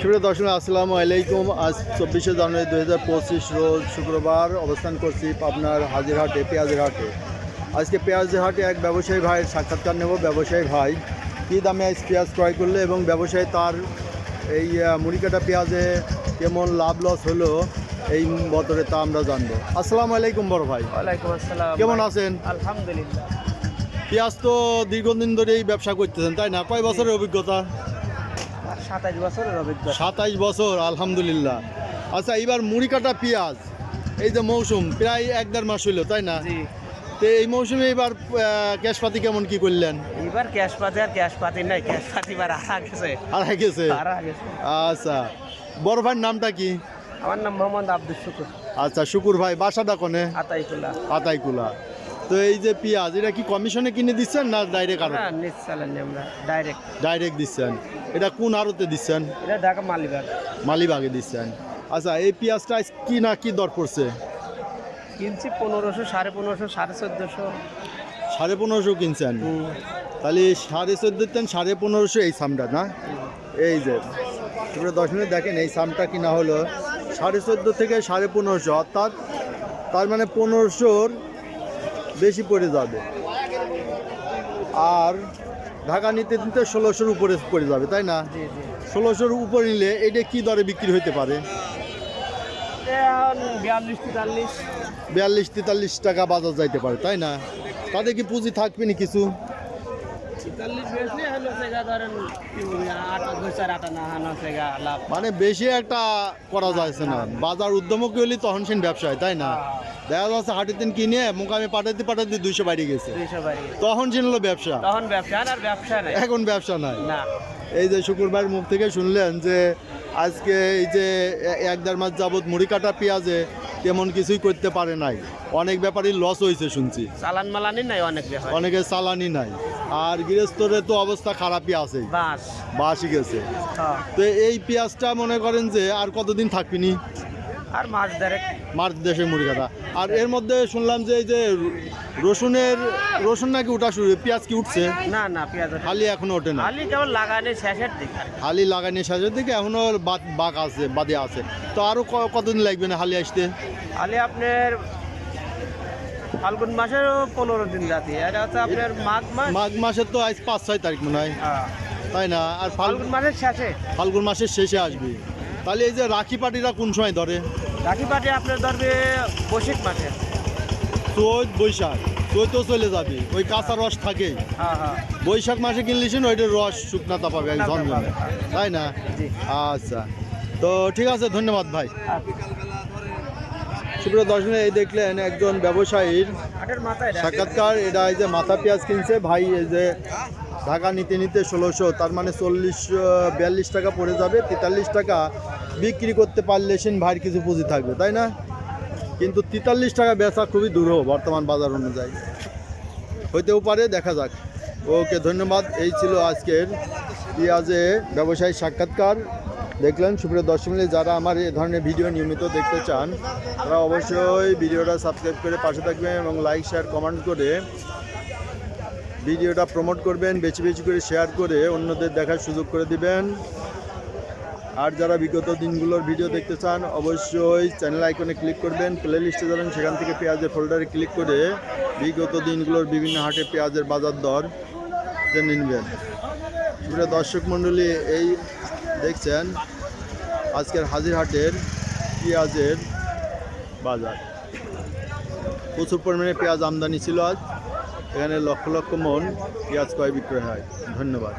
সুপ্রিয় দর্শক, আসসালামু আলাইকুম। আজ 24শে জানুয়ারি 2025 রোজ শুক্রবার অবস্থান করছি পাবনার হাজিরহাটে, পেঁয়াজের হাটে। আজকে পেঁয়াজের হাটে এক ব্যবসায়ী ভাইয়ের সাক্ষাৎকার নেব। ব্যবসায়ী ভাই কী দামে আজ পেঁয়াজ ক্রয় করলে এবং ব্যবসায়ী তার এই মুড়ি কাটা পেঁয়াজে কেমন লাভ লস হলো এই বছরে তা আমরা জানবো। আসসালামু আলাইকুম বড় ভাই। ওয়ালাইকুম আসসালাম। কেমন আছেন? আলহামদুলিল্লাহ। পেঁয়াজ তো দীর্ঘদিন ধরে এই ব্যবসা করতেছেন, তাই না? কয় বছরের অভিজ্ঞতা? 27 বছরের অভিজ্ঞতা। 27 বছর, আলহামদুলিল্লাহ। আচ্ছা, এবার মুড়ি কাটা পেঁয়াজ এই যে মৌসুম প্রায় 1-1.5 মাস হইল, তাই না? জি। তো এই মৌসুমে এবার ক্যাশপাতি কেমন কি করলেন? এবার ক্যাশপাতি নাই, ক্যাশপাতি এবার হারা গেছে। আচ্ছা, বড় ভাইয়ের নামটা কি? আমার নাম মোহাম্মদ আব্দুল শুকুর। আচ্ছা, শুকুর ভাই, বাসাটা কোনে? আতাইকুলা। তো এই যে পেঁয়াজ, এটা কি কমিশনে কিনে দিচ্ছেন না ডাইরেক্ট আড়ত? না, নিশ্চয় আমরা ডাইরেক্ট দিচ্ছেন। এটা কোন আড়তে দিচ্ছেন? এটা ঢাকা মালিবাগে দিচ্ছেন। আচ্ছা, এই পেঁয়াজটা কি না কি দর পড়ছে? কিনছি 1500, 1550, 1450। 1550 কিনছেন? তাহলে 14.5 দেন, 1550 এই সামটা না? এই যে 10 দেখেন, এই সামটা কিনা হলো 14.5 থেকে 1550, অর্থাৎ তার মানে 1500-র বেশি পড়ে যাবে। আর ঢাকা নিতে 1600-র উপরে পড়ে যাবে, তাই না? 1600-র উপরে নিলে এটা কি দরে বিক্রি হতে পারে? 42-43 টাকা বাজার যাইতে পারে, তাই না? তাদের কি পুঁজি থাকবে না কিছু? মানে বেশি একটা করা যাচ্ছে না। বাজার উদ্যমকে হলে তখন সে ব্যবসায়, তাই না? দেখা যাচ্ছে হাটের দিন কিনে মোকামে পাঠাতে 200 বাইরে গেছে, তখন ছিল ব্যবসা। এখন ব্যবসা নাই। এই যে শুক্রবার মুখ থেকে শুনলেন যে আজকে এই যে 1-1.5 মাস যাবৎ মুড়ি কাটা পেঁয়াজে তেমন কিছুই করতে পারে নাই। অনেক ব্যাপারই লস হয়েছে শুনছি। অনেকের চালানি নাই। আর গৃহস্থরে তো অবস্থা খারাপই আছে, বাসি গেছে। তো এই পেঁয়াজটা মনে করেন যে আর কতদিন থাকবিনি? আর মার্চ দেশে মুড়ি কাটা। আর এর মধ্যে শুনলাম যে এই যে রসুন নাকি উঠা শুরু, পেঁয়াজ কি উঠছে? না, পেঁয়াজ হালি এখনো ওঠে না। হালি কেবল লাগানি শেষের দিকে। হালি লাগানি শেষের দিকে, এখনো বাদে আছে। তো আরো কতদিন লাগবে না হালি আসতে? হালি আপনার ফাল্গুন মাসের 15 দিন রাতে। এটা হচ্ছে আপনার মাঘ মাসের তো আজ 5-6 তারিখ মনে হয়, তাই না? আর ফাল্গুন মাসের শেষে আসবে। তাহলে এই যে রাখি পাটিরা কোন সময় ধরে? রাখি পাটি আপনার ধরবে বৈশাখ মাসে। বৈশাখ তো চলে যাবে, ওই কাঁচা রস থাকে। বৈশাখ মাসে কিনলিছেন ওইটার রস শুকনাতা পাবে একদম, তাই না? আচ্ছা, তো ঠিক আছে, ধন্যবাদ ভাই। সুপ্রিয় দর্শক, এই দেখলেন একজন ব্যবসায়ীর সাক্ষাৎকার। এটা এই যে মাথা পেঁয়াজ কিনছে ভাই, এই যে ঢাকা নিতে 1600, তার মানে 42 টাকা পড়ে যাবে। 43 টাকা বিক্রি করতে পারলে সেন ভাইয়ের কিছু পুঁজি থাকবে, তাই না? কিন্তু 43 টাকা বেচা খুবই দুরূহ বর্তমান বাজার অনুযায়ী, হইতেও পারে, দেখা যাক। ওকে, ধন্যবাদ। এই ছিল আজকের পেঁয়াজে ব্যবসায়ী সাক্ষাৎকার। দেখলেন সুপ্রিয় দর্শক, যারা আমার এই ধরনের ভিডিও নিয়মিত দেখতে চান তারা অবশ্যই ভিডিওটা সাবস্ক্রাইব করে পাশে থাকবেন এবং লাইক, শেয়ার, কমেন্ট করে ভিডিওটা প্রমোট করবেন। বেশি বেশি করে শেয়ার করে অন্যদের দেখার সুযোগ করে দিবেন। আর যারা বিগত দিনগুলোর ভিডিও দেখতে চান অবশ্যই চ্যানেল আইকনে ক্লিক করবেন, প্লে লিস্টে যাবেন, সেখান থেকে পেঁয়াজের ফোল্ডারে ক্লিক করে বিগত দিনগুলোর বিভিন্ন হাটে পেঁয়াজের বাজার দর জেনে নেবেন। সুপ্রিয় দর্শক মণ্ডলী, এই দেখছেন আজকের হাজিরহাটের পেঁয়াজের বাজার। প্রচুর পরিমাণে পেঁয়াজ আমদানি ছিল আজ। এখানে লক্ষ লক্ষ মন পেঁয়াজ ক্রয় বিক্রয় হয়। ধন্যবাদ।